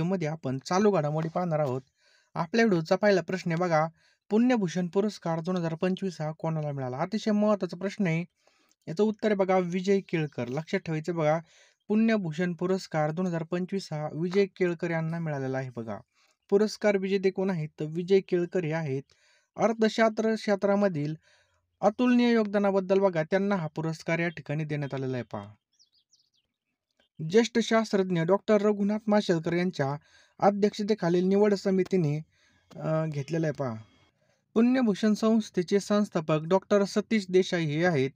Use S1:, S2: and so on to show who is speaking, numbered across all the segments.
S1: व्हिडिओमध्ये आपण चालू घडामोडी पाहणार आहोत. आपल्या व्हिडिओचा पहिला प्रश्न आहे बघा, पुण्यभूषण पुरस्कार 2025 हा कोणाला मिळाला? अतिशय महत्त्वाचा प्रश्न आहे. याचं उत्तर आहे बघा विजय केळकर. लक्षात ठेवायचं बघा, पुण्यभूषण पुरस्कार 2025 हा विजय केळकर यांना मिळालेला आहे बघा. पुरस्कार विजेते कोण आहेत? तर विजय केळकर हे आहेत. अर्थशास्त्र क्षेत्रामधील अतुलनीय योगदानाबद्दल बघा त्यांना हा पुरस्कार या ठिकाणी देण्यात आलेला आहे पहा. ज्येष्ठ शास्त्रज्ञ डॉक्टर रघुनाथ माशेलकर यांच्या अध्यक्षतेखालील निवड समितीने घेतलेला आहे पहा. पुण्यभूषण संस्थेचे संस्थापक डॉक्टर सतीश देसाई हे आहेत.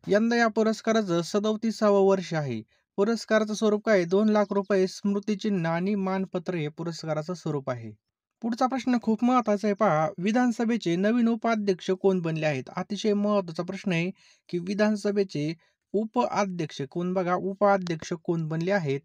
S1: यंदा या पुरस्काराचं 37वं वर्ष आहे. पुरस्काराचं स्वरूप काय? 2 लाख रुपये, स्मृतिचिन्ह आणि मानपत्र हे पुरस्काराचं स्वरूप आहे. पुढचा प्रश्न खूप महत्वाचा आहे पहा. विधानसभेचे नवीन उपाध्यक्ष कोण बनले आहेत? अतिशय महत्वाचा प्रश्न आहे की विधानसभेचे उपाध्यक्ष कोण बघा, उपाध्यक्ष कोण बनले आहेत?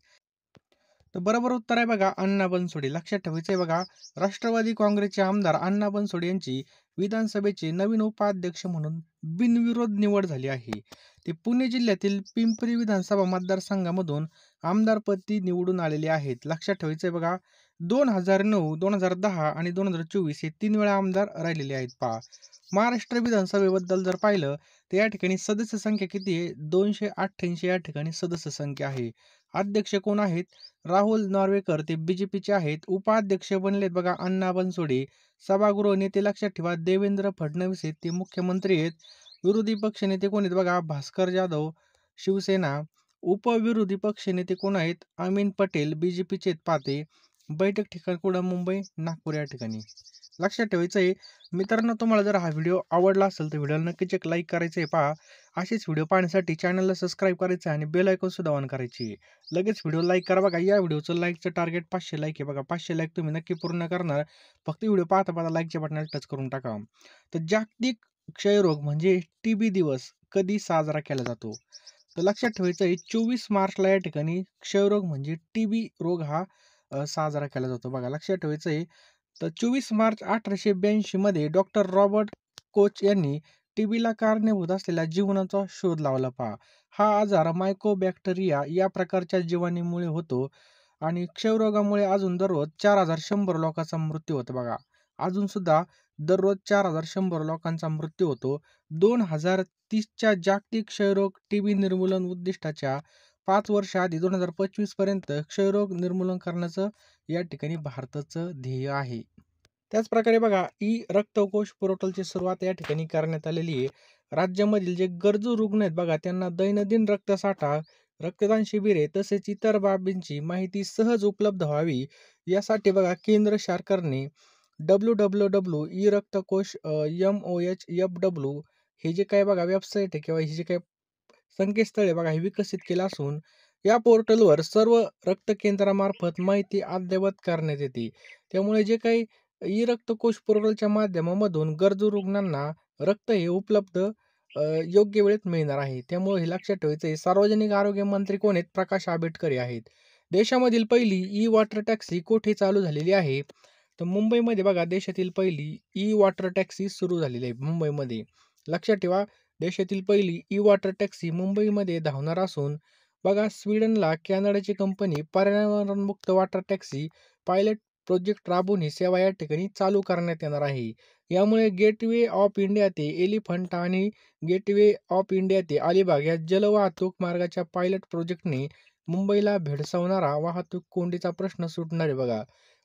S1: तर बरोबर उत्तर आहे बघा अण्णा बनसोडे. लक्षात ठेवायचं आहे बघा, राष्ट्रवादी काँग्रेसचे आमदार अण्णा बनसोडे यांची विधानसभेचे नवीन उपाध्यक्ष म्हणून बिनविरोध निवड झाली आहे. ते पुणे जिल्ह्यातील पिंपरी विधानसभा मतदारसंघामधून आमदारपदी निवडून आलेले आहेत. लक्षात ठेवायचं आहे बघा, 2009, 2010 आणि 2024 हे 3 वेळा आमदार राहिलेले आहेत पहा. महाराष्ट्र विधानसभेबद्दल जर पाहिलं तर या ठिकाणी सदस्य संख्या किती आहे? 288 या ठिकाणी सदस्य संख्या आहे. अध्यक्ष कोण आहेत? राहुल नॉर्वेकर, ते बीजेपीचे आहेत. उपाध्यक्ष बनलेत बघा अण्णा बनसोडे. सभागृह नेते लक्षात ठेवा देवेंद्र फडणवीस आहेत, ते मुख्यमंत्री आहेत. विरोधी पक्ष नेते कोण आहेत बघा, भास्कर जाधव शिवसेना. उपविरोधी पक्ष नेते कोण आहेत? अमीन पटेल बीजेपीचे पाते. बैठक ठिकाण कुठं? मुंबई, नागपूर या ठिकाणी. लक्षात ठेवायचं आहे. मित्रांनो, तुम्हाला जर हा व्हिडिओ आवडला असेल तर व्हिडिओला नक्कीच एक लाईक करायचं आहे पहा. असेच व्हिडिओ पाहण्यासाठी चॅनलला सबस्क्राईब करायचं आहे आणि बेल आयकॉन सुद्धा ऑन करायची आहे. लगेच व्हिडिओ लाईक करा बघा. या व्हिडिओचं लाईकचं टार्गेट 500 लाईक आहे बघा. 500 लाईक तुम्ही नक्की पूर्ण करणार. फक्त व्हिडिओ पाहता पाहता लाईकच्या बटनाला टच करून टाका. तर जागतिक क्षयरोग म्हणजे टीबी दिवस कधी साजरा केला जातो? तर लक्षात ठेवायचं आहे 24 मार्चला या ठिकाणी क्षयरोग म्हणजे टीबी रोग हा साजरा केला जातो बघा. लक्षात ठेवायचं आहे. तर 24 मार्च 1882 मध्ये डॉक्टर रॉबर्ट कोच यांनी टीबीला कारणीभूत असलेल्या जीवनाचा शोध लावला पहा. हा आजार मायकोबॅक्टेरिया या प्रकारच्या जीवाणूमुळे होतो आणि क्षयरोगामुळे अजून दररोज 4100 लोकांचा मृत्यू होतो बघा. अजून सुद्धा दररोज 4100 लोकांचा मृत्यू होतो. 2030च्या जागतिक क्षयरोग टीबी निर्मूलन उद्दिष्टाच्या 5 वर्ष आधी 2025 पर्यंत क्षयरोग निर्मूलन करण्याचं या ठिकाणी भारताचं ध्येय आहे. त्याचप्रकारे बघा रक्तकोष पोर्टलची सुरुवात या ठिकाणी करण्यात आलेली आहे. राज्यामधील जे गरजू रुग्ण आहेत बघा त्यांना दैनंदिन रक्तसाठा, रक्तदान शिबिरे तसेच इतर बाबींची माहिती सहज उपलब्ध व्हावी यासाठी बघा केंद्र सरकारने www ई रक्तकोश MOHFW हे जे काय बघा वेबसाईट आहे किंवा हे जे काय संकेतस्थळ आहे बघा हे विकसित केलं असून या पोर्टलवर सर्व रक्त केंद्रामार्फत माहिती अद्ययावत करण्यात येते. त्यामुळे जे काही ई रक्तकोश पोर्टलच्या माध्यमामधून गरजू रुग्णांना रक्त हे उपलब्ध योग्य वेळेत मिळणार आहे. त्यामुळे हे लक्षात ठेवायचं आहे. सार्वजनिक आरोग्य मंत्री कोण आहेत? प्रकाश आंबेडकर हे आहेत. देशामधील पहिली ई वॉटर टॅक्सी कुठे चालू झालेली आहे? तर मुंबईमध्ये बघा देशातील पहिली ई वॉटर टॅक्सी सुरू झालेली आहे मुंबईमध्ये. लक्षात ठेवा देशातील पहिली ई वॉटर टॅक्सी मुंबईमध्ये धावणार असून बघा स्वीडनला कॅनडाची कंपनी पर्यावरणमुक्त वॉटर टॅक्सी पायलट प्रोजेक्ट राबवून ही सेवा या ठिकाणी चालू करण्यात येणार आहे. यामुळे गेटवे ऑफ इंडिया ते एलिफंटा आणि गेटवे ऑफ इंडिया ते अलिबाग या जलवाहतूक मार्गाच्या पायलट प्रोजेक्टने मुंबईला भेडसावणारा वाहतूक कोंडीचा प्रश्न सुटणार आहे बघा.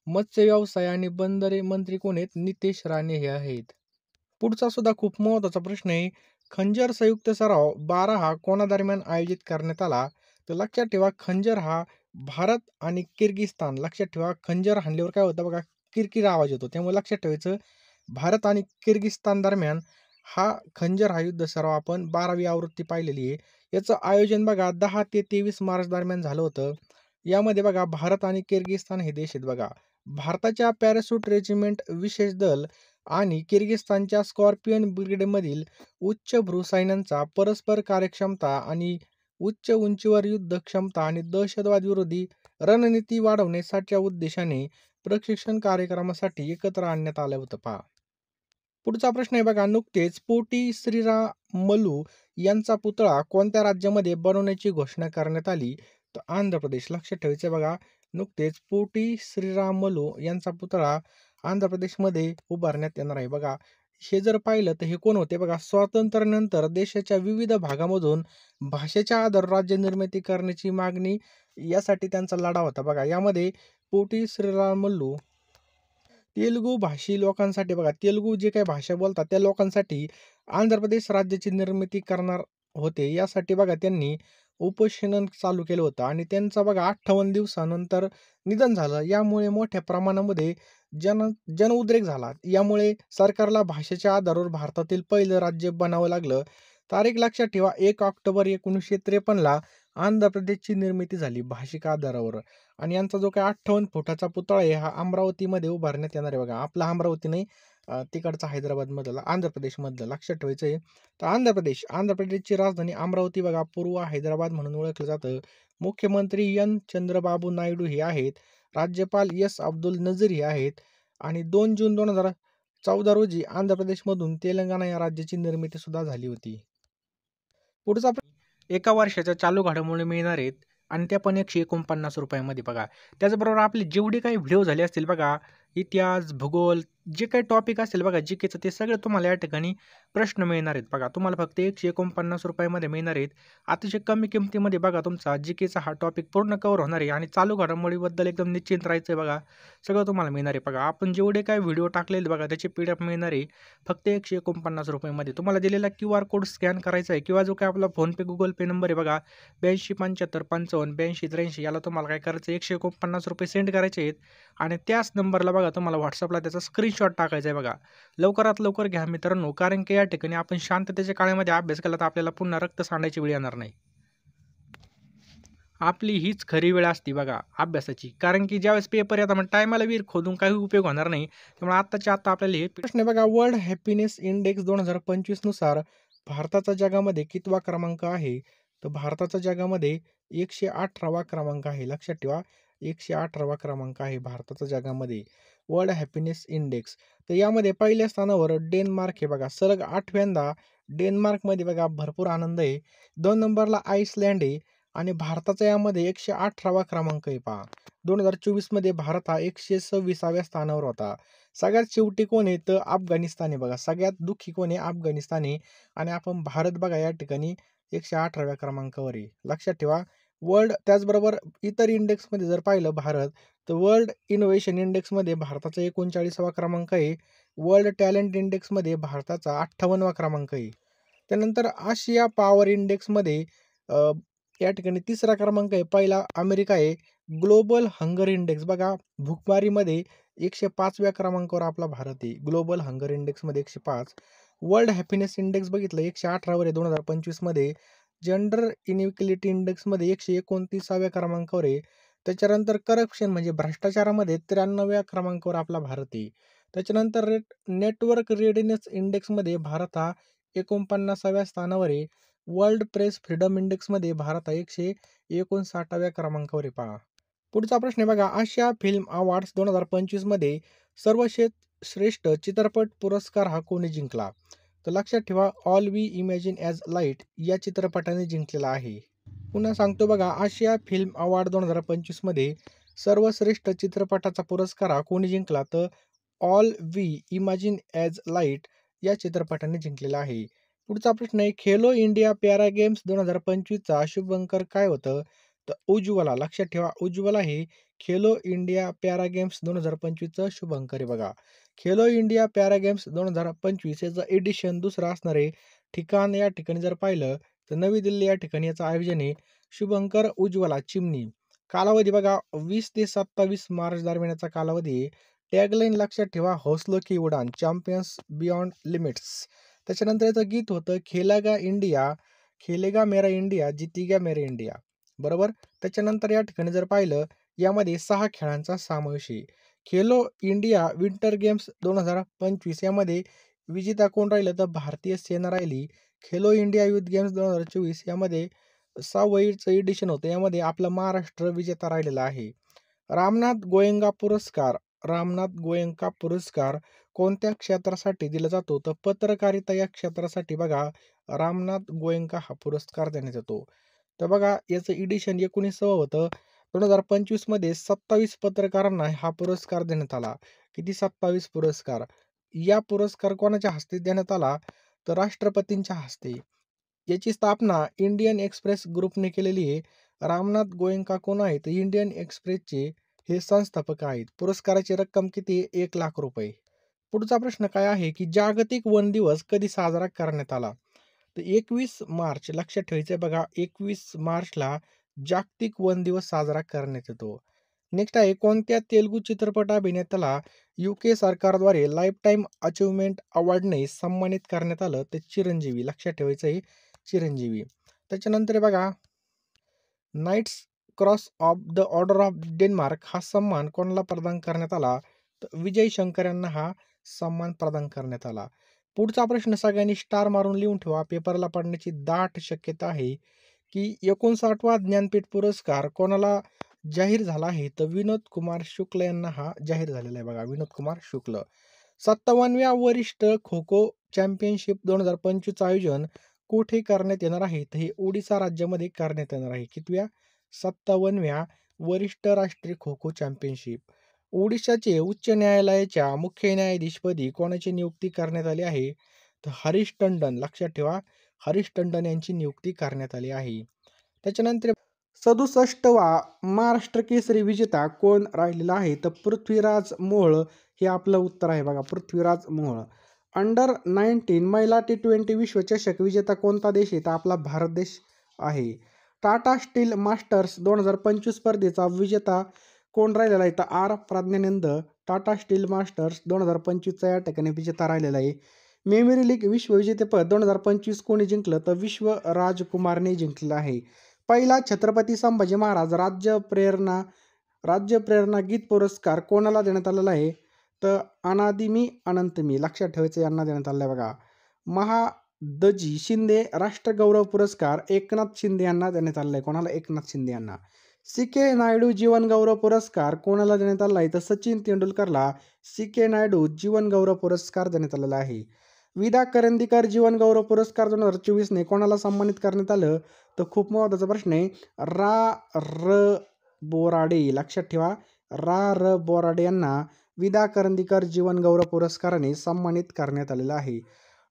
S1: मत्स्य व्यवसाय आणि बंदरे मंत्री कोण आहेत? नितेश राणे हे आहेत. पुढचा सुद्धा खूप महत्त्वाचा प्रश्न आहे. खंजर संयुक्त सराव 12 हा कोणादरम्यान आयोजित करण्यात आला? तर लक्षात ठेवा खंजर हा भारत आणि किर्गिस्तान. लक्षात ठेवा खंजर हाणल्यावर काय होतं बघा किरकिर आवाज येतो. त्यामुळे लक्षात ठेवायचं भारत आणि किर्गिस्तान दरम्यान खंजर हा युद्ध सराव आपण 12वी आवृत्ती पाहिलेली आहे. याचं आयोजन बघा 10 ते 23 मार्च दरम्यान झालं होतं. यामध्ये बघा भारत आणि किर्गिस्तान हे देश आहेत बघा. भारताच्या पॅराशूट रेजिमेंट विशेष दल आणि किर्गिस्तानच्या स्कॉर्पियन ब्रिगेडमधील उच्च भूसैन्यांचा परस्पर कार्यक्षमता आणि उच्च उंचीवर युद्ध क्षमता आणि दहशतवाद विरोधी रणनीती वाढवण्याच्या उद्देशाने प्रशिक्षण कार्यक्रमासाठी एकत्र आणण्यात आलं होतं पहा. पुढचा प्रश्न आहे बघा नुकतेच पोटी श्रीरामलू यांचा पुतळा कोणत्या राज्यामध्ये बनवण्याची घोषणा करण्यात आली? तर आंध्र प्रदेश. लक्षात ठेवायचं बघा नुकतेच पोटी श्रीरामलू यांचा पुतळा आंध्र प्रदेशमध्ये उभारण्यात येणार आहे. बघा, हे जर पाहिलं तर हे कोण होते बघा, स्वातंत्र्यानंतर देशाच्या विविध भागामधून भाषेच्या आधारावर राज्य निर्मिती करण्याची मागणी यासाठी त्यांचा लढा होता. बघा, यामध्ये पोटी श्रीरामलू तेलुगू भाषी लोकांसाठी बघा, तेलुगू जे काही भाषा बोलतात त्या लोकांसाठी आंध्र प्रदेश राज्याची निर्मिती करणार होते. यासाठी बघा त्यांनी उपोषण चालू केलं होतं आणि त्यांचा बघा 58 दिवसानंतर निधन झालं. यामुळे मोठ्या प्रमाणामध्ये जनउद्रेक झाला. यामुळे सरकारला भाषेच्या आधारावर भारतातील पहिलं राज्य बनावं लागलं. तारीख लक्षात ठेवा, 1 ऑक्टोबर 1953ला आंध्र प्रदेशची निर्मिती झाली भाषिक आधारावर. आणि यांचा जो काही 58 फुटाचा पुतळा आहे हा अमरावतीमध्ये उभारण्यात येणार आहे. बघा, आपला अमरावती नाही, तिकडचा हैदराबादमधला, आंध्र प्रदेशमधलं लक्षात ठेवायचं आहे. तर आंध्र प्रदेशची राजधानी अमरावती बघा, पूर्व हैदराबाद म्हणून ओळखलं जातं. मुख्यमंत्री एन चंद्रबाबू नायडू हे आहेत. राज्यपाल एस अब्दुल नझीर हे आहेत. आणि 2 जून 2014 रोजी आंध्र प्रदेशमधून तेलंगणा या राज्याची निर्मिती सुद्धा झाली होती. पुढचा एका वर्षाच्या चालू घडामोडी मिळणार आहेत आणि त्या पण ₹149 बघा. त्याचबरोबर आपले जेवढे काही व्हिडिओ झाले असतील बघा, इतिहास, भूगोल, जे काही टॉपिक असेल बघा जीकेचं, ते सगळं तुम्हाला या ठिकाणी प्रश्न मिळणार आहेत. बघा, तुम्हाला फक्त ₹149 मिळणार आहेत. अतिशय कमी किमतीमध्ये बघा तुमचा जीकेचा हा टॉपिक पूर्ण कव्हर होणार आहे आणि चालू घडामोडीबद्दल एकदम निश्चिंत राहायचं आहे. बघा, सगळं तुम्हाला मिळणार आहे. बघा, आपण जेवढे काही व्हिडिओ टाकलेले बघा त्याची PDF मिळणार आहे फक्त ₹149. तुम्हाला दिलेला QR कोड स्कॅन करायचा आहे किंवा जो काही आपला फोनपे, गुगल पे नंबर आहे बघा, 827555 8283 याला तुम्हाला काय करायचं आहे, ₹149 सेंड करायचे आहेत आणि त्याच नंबरला बघा तुम्हाला WhatsAppला त्याचा स्क्रीनशॉट टाकायचा आहे. बघा, लवकरात लवकर घ्या मित्रांनो, कारण की या ठिकाणी आपण शांततेच्या काळामध्ये अभ्यास केला तर आपल्याला पुन्हा रक्त सांडायची वेळ येणार नाही. आपली हीच खरी वेळ असते बघा अभ्यासाची, कारण की ज्यावेळेस पेपर येतात मग टायमाला विहीर खोदून काही उपयोग होणार नाही. त्यामुळे आत्ताच्या आत्ता आपल्याला हे प्रश्न आहे बघा, वर्ल्ड हॅपीनेस इंडेक्स 2025 नुसार भारताचा जगामध्ये कितवा क्रमांक आहे? तर भारताचा जगामध्ये 118वा क्रमांक आहे. लक्षात ठेवा, 118वा क्रमांक आहे भारताचा जगामध्ये वर्ल्ड हॅपीनेस इंडेक्स. तर यामध्ये पहिल्या स्थानावर डेन्मार्क हे बघा, सलग 8व्यांदा डेन्मार्कमध्ये बघा भरपूर आनंद आहे. 2 नंबरला आईसलँड आहे आणि भारताचा यामध्ये 118वा क्रमांक आहे पहा. 2024 मध्ये भारत हा 126व्या स्थानावर होता. सगळ्यात शेवटी कोण आहे तर अफगाणिस्तान आहे बघा. सगळ्यात दुःखी कोण आहे? अफगाणिस्तान आहे. आणि आपण भारत बघा या ठिकाणी 118व्या क्रमांकावर आहे. लक्षात ठेवा. त्याचबरोबर इतर इंडेक्समध्ये जर पाहिलं भारत, तर वर्ल्ड इनोव्हेशन इंडेक्समध्ये भारताचा 39वा क्रमांक आहे. वर्ल्ड टॅलेंट इंडेक्समध्ये भारताचा 58वा क्रमांक आहे. त्यानंतर आशिया पॉवर इंडेक्समध्ये या ठिकाणी 3रा क्रमांक आहे. पहिला अमेरिका आहे. ग्लोबल हंगर इंडेक्स बघा, भूकमारीमध्ये 105व्या क्रमांकावर आपला भारत आहे. ग्लोबल हंगर इंडेक्समध्ये 105. वर्ल्ड हॅपीनेस इंडेक्स बघितलं 118वर आहे 2025 मध्ये. जेंडर इनइक्वॅलिटी इंडेक्समध्ये 129व्या क्रमांकावर आहे. त्याच्यानंतर करप्शन म्हणजे भ्रष्टाचारामध्ये 93व्या क्रमांकावर आपला भारत आहे. त्याच्यानंतर नेटवर्क रेडिनेस इंडेक्समध्ये भारत हा 49व्या स्थानावर आहे. वर्ल्ड प्रेस फ्रीडम इंडेक्समध्ये भारत हा 159व्या क्रमांकावर आहे पहा. पुढचा प्रश्न आहे बघा, आशिया फिल्म अवॉर्ड्स 2025 मध्ये सर्वश्रेष्ठ चित्रपट पुरस्कार हा कोणी जिंकला? तर लक्षात ठेवा, all we imagine as light या चित्रपटाने जिंकलेला आहे. पुन्हा सांगतो बघा, आशिया फिल्म अवॉर्ड 2025 मध्ये सर्वश्रेष्ठ चित्रपटाचा पुरस्कार हा कोणी जिंकला? तर all we imagine as light या चित्रपटाने जिंकलेला आहे. पुढचा प्रश्न आहे, खेलो इंडिया पॅरा गेम्स 2025चा शुभंकर काय होतं? तर उज्ज्वला. लक्षात ठेवा, उज्ज्वला हे खेलो इंडिया पॅरा गेम्स 2025चं शुभंकर आहे बघा. खेलो इंडिया पॅरा गेम्स 2025 याचं एडिशन दुसरं असणार आहे. ठिकाण या ठिकाणी जर पाहिलं तर नवी दिल्ली या ठिकाणी याचं आयोजन आहे. शुभंकर उज्ज्वला चिमणी. कालावधी बघा 20 ते 27 मार्च दरम्यान याचा कालावधी आहे. टॅगलाईन लक्षात ठेवा, हौसलो की उडान, चॅम्पियन्स बियॉन्ड लिमिट्स. त्याच्यानंतर याचं गीत होतं खेलेगा इंडिया, खेलेगा मेरा इंडिया, जीतेगा मेरा इंडिया. बरोबर. त्याच्यानंतर या ठिकाणी जर पाहिलं यामध्ये 6 खेळांचा समावेश आहे. खेलो इंडिया विंटर गेम्स 2025 यामध्ये विजेता कोण राहिलं? तर भारतीय सेना राहिली. खेलो इंडिया युथ गेम्स 2024 यामध्ये 6वं एडिशन होतं. यामध्ये आपला महाराष्ट्र विजेता राहिलेला आहे. रामनाथ गोयंका पुरस्कार कोणत्या क्षेत्रासाठी दिला जातो? तर पत्रकारिता या क्षेत्रासाठी बघा रामनाथ गोयंका हा पुरस्कार देण्यात येतो. तर बघा याचं एडिशन 19व होतं. 2025 मध्ये 27 पत्रकारांना हा पुरस्कार देण्यात आला. किती? 27 पुरस्कार. या पुरस्कार कोणाच्या हस्ते देण्यात आला? तर राष्ट्रपतींच्या हस्ते. याची स्थापना इंडियन एक्सप्रेस ग्रुपने केलेली आहे. रामनाथ गोयंका कोण आहेत? तर इंडियन एक्सप्रेसचे हे संस्थापक आहेत. पुरस्काराची रक्कम किती? ₹1,00,000. पुढचा प्रश्न काय आहे, की जागतिक वन दिवस कधी साजरा करण्यात आला? तर 21 मार्च. लक्षात ठेवायचं आहे बघा, 21 मार्चला जागतिक वन दिवस साजरा करण्यात येतो. नेक्स्ट आहे, कोणत्या तेलुगू चित्रपट अभिनेत्याला UK सरकारद्वारे लाईफटाईम अचीव्हमेंट अवॉर्डने सन्मानित करण्यात आलं? तर चिरंजीवी. लक्षात ठेवायचं आहे, चिरंजीवी. त्याच्यानंतर बघा, nights cross of the order of Denmark हा सन्मान कोणाला प्रदान करण्यात आला? तर विजय शंकर यांना हा सन्मान प्रदान करण्यात आला. पुढचा प्रश्न सगळ्यांनी स्टार मारून लिहून ठेवा, पेपरला पडण्याची दाट शक्यता आहे, की 59वा ज्ञानपीठ पुरस्कार कोणाला जाहीर झाला आहे? तर विनोद कुमार शुक्ल यांना हा जाहीर झालेला आहे बघा, विनोद कुमार शुक्ल. 57व्या वरिष्ठ खो खो चॅम्पियनशिप 2025चं आयोजन कुठे करण्यात येणार आहे? तर हे ओडिसा राज्यामध्ये करण्यात येणार आहे. कितव्या? 57व्या वरिष्ठ राष्ट्रीय खो खो चॅम्पियनशिप. ओडिशाचे उच्च न्यायालयाच्या मुख्य न्यायाधीशपदी कोणाची नियुक्ती करण्यात आली आहे? तर हरीश टंडन. लक्षात ठेवा, हरीश टंडन यांची नियुक्ती करण्यात आली आहे. त्याच्यानंतर 67वा महाराष्ट्र केसरी विजेता कोण राहिलेला आहे? तर पृथ्वीराज मोहोळ हे आपलं उत्तर आहे बघा, पृथ्वीराज मोहोळ. अंडर 19 महिला T20 विश्वचषक विजेता कोणता देश आहे? तर आपला भारत देश आहे. टाटा स्टील मास्टर्स 2025 स्पर्धेचा विजेता कोण राहिलेला आहे? तर R Praggnanandhaa. Tata steel masters 2025चा या ठिकाणी विजेता राहिलेला आहे. मेमरी लीग विश्वविजेतेपद 2025 कोणी जिंकलं? तर विश्व राजकुमारने जिंकलेलं आहे. पहिला छत्रपती संभाजी महाराज राज्य प्रेरणा गीत पुरस्कार कोणाला देण्यात आलेला आहे? तर अनादि मी अनंत मी. लक्षात ठेवायचं, यांना देण्यात आलेला आहे बघा. महादजी शिंदे राष्ट्रगौरव पुरस्कार एकनाथ शिंदे यांना देण्यात आलेला आहे. कोणाला? एकनाथ शिंदे यांना. CK नायडू जीवन गौरव पुरस्कार कोणाला देण्यात आला आहे? तर सचिन तेंडुलकरला CK नायडू जीवन गौरव पुरस्कार देण्यात आलेला आहे. विदा करंदीकर जीवन गौरव पुरस्कार 2024ने कोणाला सन्मानित करण्यात आलं? तर खूप महत्त्वाचा प्रश्न आहे. र बोराडे. लक्षात ठेवा, र बोराडे यांना विदा करंदीकर जीवन गौरव पुरस्काराने सन्मानित करण्यात आलेला आहे.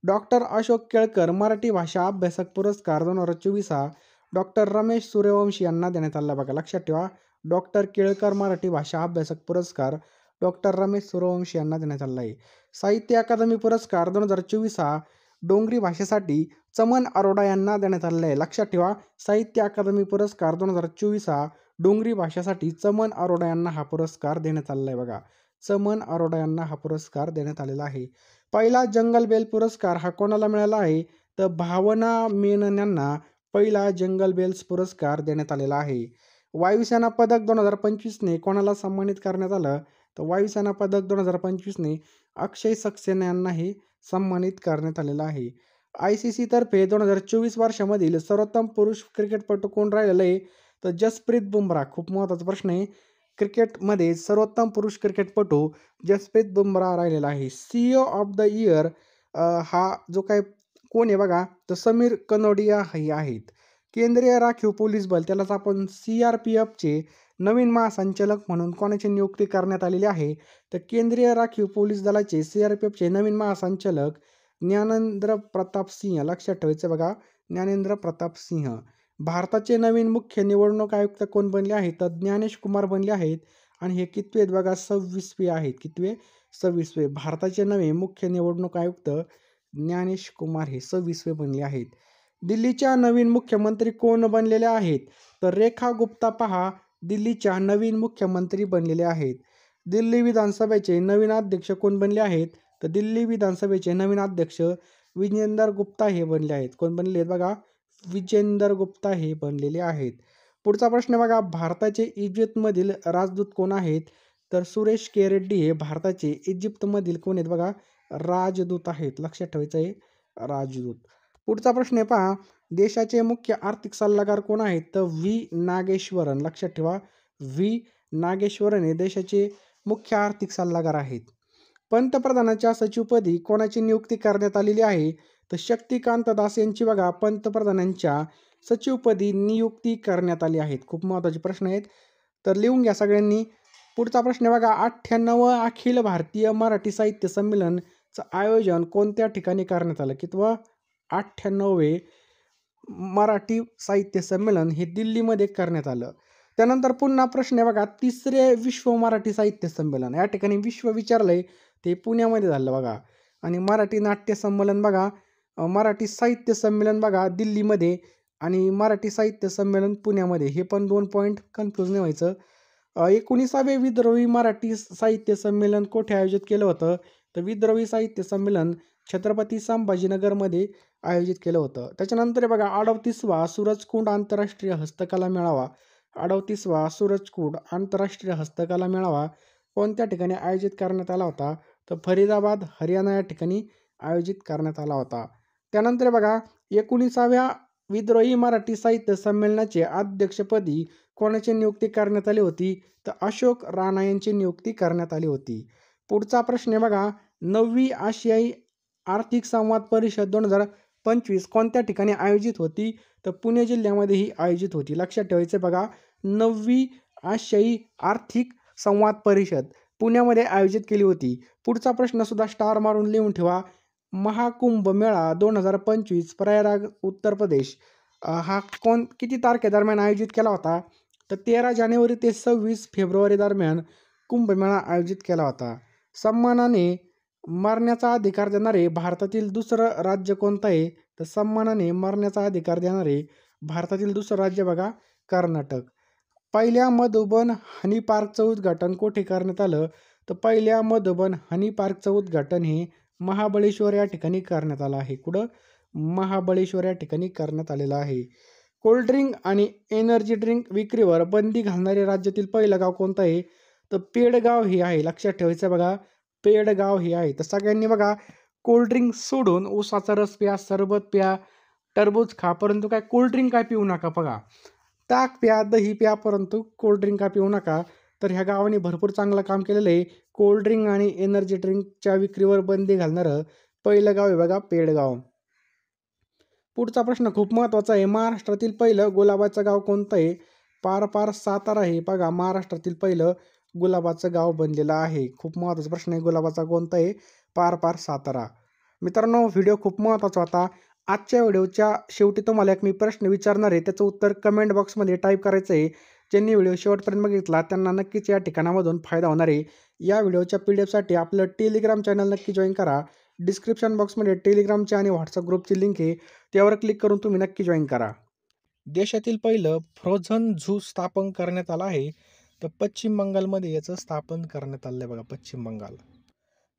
S1: डॉक्टर अशोक केळकर मराठी भाषा अभ्यासक पुरस्कार 2024 हा डॉक्टर रमेश सूर्यवंशी यांना देण्यात आला बघा. लक्षात ठेवा, डॉक्टर केळकर मराठी भाषा अभ्यासक पुरस्कार डॉक्टर रमेश सूर्यवंशी यांना देण्यात आलेला आहे. साहित्य अकादमी पुरस्कार 2024 हा डोंगरी भाषेसाठी चमन अरोडा यांना देण्यात आलेला आहे. लक्षात ठेवा, साहित्य अकादमी पुरस्कार 2024 हा डोंगरी भाषेसाठी चमन अरोडा यांना हा पुरस्कार देण्यात आलेला आहे बघा. चमन अरोडा यांना हा पुरस्कार देण्यात आलेला आहे. पहिला जंगल बेल पुरस्कार हा कोणाला मिळाला आहे? तर भावना मेनन यांना पहिला जंगल बेल्स पुरस्कार देण्यात आलेला आहे. वायुसेना पदक 2025ने कोणाला सन्मानित करण्यात आलं? तर वायुसेना पदक 2025ने अक्षय सक्सेना यांना हे सन्मानित करण्यात आलेलं आहे. ICC तर्फे 2024 वर्षामधील सर्वोत्तम पुरुष क्रिकेटपटू कोण राहिलेला आहे? तर जसप्रीत बुमराह. खूप महत्त्वाचा प्रश्न आहे. क्रिकेटमध्ये सर्वोत्तम पुरुष क्रिकेटपटू जसप्रीत बुमराह राहिलेला आहे. CEO ऑफ द इयर हा जो काय कोण आहे बघा, तर समीर कनोडिया हे आहेत. केंद्रीय राखीव पोलीस बल, त्यालाच आपण CRPFचे नवीन महासंचालक म्हणून कोणाची नियुक्ती करण्यात आलेली आहे? तर केंद्रीय राखीव पोलीस दलाचे CRPFचे नवीन महासंचालक ज्ञानेंद्र प्रताप सिंह. लक्षात ठेवायचं बघा, ज्ञानेंद्र प्रताप सिंह. भारताचे नवीन मुख्य निवडणूक आयुक्त कोण बनले आहेत? तर ज्ञानेश कुमार बनले आहेत. आणि हे कितवे आहेत बघा? 26वे आहेत. कितवे? 26वे. भारताचे नवे मुख्य निवडणूक आयुक्त ज्ञानेश कुमार हे 26वे बनले आहेत. दिल्लीच्या नवीन मुख्यमंत्री कोण बनलेले आहेत? तर रेखा गुप्ता पहा, दिल्लीच्या नवीन मुख्यमंत्री बनलेले आहेत. दिल्ली विधानसभेचे नवीन अध्यक्ष कोण बनले आहेत? तर दिल्ली विधानसभेचे नवीन अध्यक्ष विजेंदर गुप्ता हे बनले आहेत. कोण बनले आहेत बघा? विजेंदर गुप्ता हे बनलेले आहेत. पुढचा प्रश्न बघा, भारताचे इजिप्तमधील राजदूत कोण आहेत? तर सुरेश के रेड्डी हे भारताचे इजिप्तमधील कोण आहेत बघा? राजदूत आहेत. लक्षात ठेवायचं आहे, राजदूत. पुढचा प्रश्न आहे पहा, देशाचे मुख्य आर्थिक सल्लागार कोण आहेत? तर V नागेश्वरन. लक्षात ठेवा, V नागेश्वरन हे देशाचे मुख्य आर्थिक सल्लागार आहेत. पंतप्रधानाच्या सचिवपदी कोणाची नियुक्ती करण्यात आलेली आहे? तर शक्तिकांत दास यांची बघा पंतप्रधानांच्या सचिवपदी नियुक्ती करण्यात आली आहे. खूप महत्त्वाचे प्रश्न आहेत. तर लिहून घ्या सगळ्यांनी. पुढचा प्रश्न बघा, 98 अखिल भारतीय मराठी साहित्य संमेलनचं आयोजन कोणत्या ठिकाणी करण्यात आलं? कितवं? 98वे मराठी साहित्य संमेलन हे दिल्लीमध्ये करण्यात आलं. त्यानंतर पुन्हा प्रश्न आहे बघा, 3रे विश्व मराठी साहित्य संमेलन, या ठिकाणी विश्व विचारलंय, ते पुण्यामध्ये झालं बघा. आणि मराठी नाट्य संमेलन बघा, मराठी साहित्य संमेलन बघा दिल्लीमध्ये, आणि मराठी साहित्य संमेलन पुण्यामध्ये. हे पण 2 पॉईंट कन्फ्यूज नाही व्हायचं. 19वे विद्रोही मराठी साहित्य संमेलन कोठे आयोजित केलं होतं? तर विद्रोही साहित्य संमेलन छत्रपती संभाजीनगरमध्ये आयोजित केलं होतं. त्याच्यानंतर बघा, 38वा सूरजकुंड आंतरराष्ट्रीय हस्तकला मेळावा, 38वा सूरजकुंड आंतरराष्ट्रीय हस्तकला मेळावा कोणत्या ठिकाणी आयोजित करण्यात आला होता? तर फरीदाबाद, हरियाणा या ठिकाणी आयोजित करण्यात आला होता. त्यानंतर बघा, 19व्या विद्रोही मराठी साहित्य संमेलनाचे अध्यक्षपदी कोणाची नियुक्ती करण्यात आली होती? तर अशोक राणा यांची नियुक्ती करण्यात आली होती. पुढचा प्रश्न आहे बघा, 9वी आशियाई आर्थिक संवाद परिषद 2025 कोणत्या ठिकाणी आयोजित होती? तर पुणे जिल्ह्यामध्ये ही आयोजित होती. लक्षात ठेवायचं बघा, 9वी आशियाई आर्थिक संवाद परिषद पुण्यामध्ये आयोजित केली होती. पुढचा प्रश्न सुद्धा स्टार मारून लिहून ठेवा. महाकुंभ मेळा 2025 प्रयागराज उत्तर प्रदेश हा किती तारखेदरम्यान आयोजित केला होता? तर 13 जानेवारी ते 26 फेब्रुवारी दरम्यान कुंभमेळा आयोजित केला होता. सन्मानाने मरण्याचा अधिकार देणारे भारतातील दुसरं राज्य कोणतं आहे? तर सन्मानाने मरण्याचा अधिकार देणारे भारतातील दुसरं राज्य बघा, कर्नाटक. पहिल्या मधुबन हनी पार्कचं उद्घाटन कोठे करण्यात आलं? तर पहिल्या मधुबन हनी पार्कचं उद्घाटन हे महाबळेश्वर या ठिकाणी करण्यात आलं आहे. कुठं? महाबळेश्वर या ठिकाणी करण्यात आलेलं आहे. कोल्ड्रिंक आणि एनर्जी ड्रिंक विक्रीवर बंदी घालणारे राज्यातील पहिलं गाव कोणतं आहे? तर पेडगाव हे आहे. लक्षात ठेवायचं बघा, पेडगाव हे आहे. तर सगळ्यांनी बघा, कोल्ड्रिंक सोडून ऊसाचा रस प्या, सरबत प्या, टरबूज खा, परंतु काय कोल्ड्रिंक काय पिऊ नका. बघा, ताक प्या, दही प्या, परंतु कोल्ड्रिंक काय पिऊ नका. तर ह्या गावाने भरपूर चांगलं काम केलेलं आहे. कोल्ड्रिंक आणि एनर्जी ड्रिंकच्या विक्रीवर बंदी घालणारं पहिलं गाव आहे बघा, पेडगाव. पुढचा प्रश्न खूप महत्त्वाचा आहे. महाराष्ट्रातील पहिलं गुलाबाचं गाव कोणतं आहे? पार सातारा हे बघा महाराष्ट्रातील पहिलं गुलाबाचं गाव बनलेलं आहे. खूप महत्त्वाचा प्रश्न आहे. गुलाबाचा कोणता आहे? पार सातारा. मित्रांनो, व्हिडिओ खूप महत्त्वाचा होता. आजच्या व्हिडिओच्या शेवटी तुम्हाला एक मी प्रश्न विचारणार आहे, त्याचं उत्तर कमेंट बॉक्समध्ये टाईप करायचं आहे. ज्यांनी व्हिडिओ शेवटपर्यंत बघितला त्यांना नक्कीच या ठिकाणामधून फायदा होणार आहे. या व्हिडिओच्या PDF आपलं टेलिग्राम चॅनल नक्की जॉईन करा. डिस्क्रिप्शन बॉक्समध्ये टेलिग्रामची आणि व्हॉट्सअप ग्रुपची लिंक आहे, त्यावर क्लिक करून तुम्ही नक्की जॉईन करा. देशातील पहिलं फ्रोझन झू स्थापन करण्यात आलं आहे, तर पश्चिम बंगालमध्ये याचं स्थापन करण्यात आलं आहे बघा, पश्चिम बंगाल.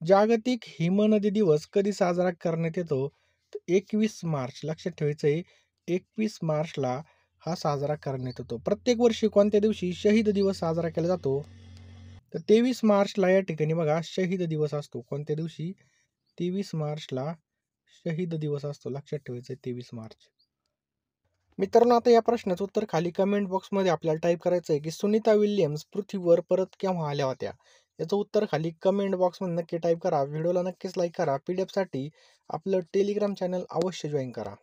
S1: जागतिक हिमनदी दिवस कधी साजरा करण्यात येतो? तर 21 मार्च. लक्षात ठेवायचं आहे, 21 मार्चला हा साजरा करण्यात येतो. प्रत्येक वर्षी कोणत्या दिवशी शहीद दिवस साजरा केला जातो? तर 23 मार्चला या ठिकाणी बघा शहीद दिवस असतो. कोणत्या दिवशी? 23 मार्चला शहीद दिवस असतो. लक्षात ठेवायचं आहे, 23 मार्च. मित्रांनो, आता या प्रश्नाचं उत्तर खाली कमेंट बॉक्समध्ये आपल्याला टाईप करायचं आहे की सुनीता विल्यम्स पृथ्वीवर परत केव्हा आल्या होत्या? याचं उत्तर खाली कमेंट बॉक्समध्ये नक्की टाईप करा. व्हिडिओला नक्कीच लाईक करा. PDF साठी आपलं टेलिग्राम चॅनल अवश्य जॉईन करा.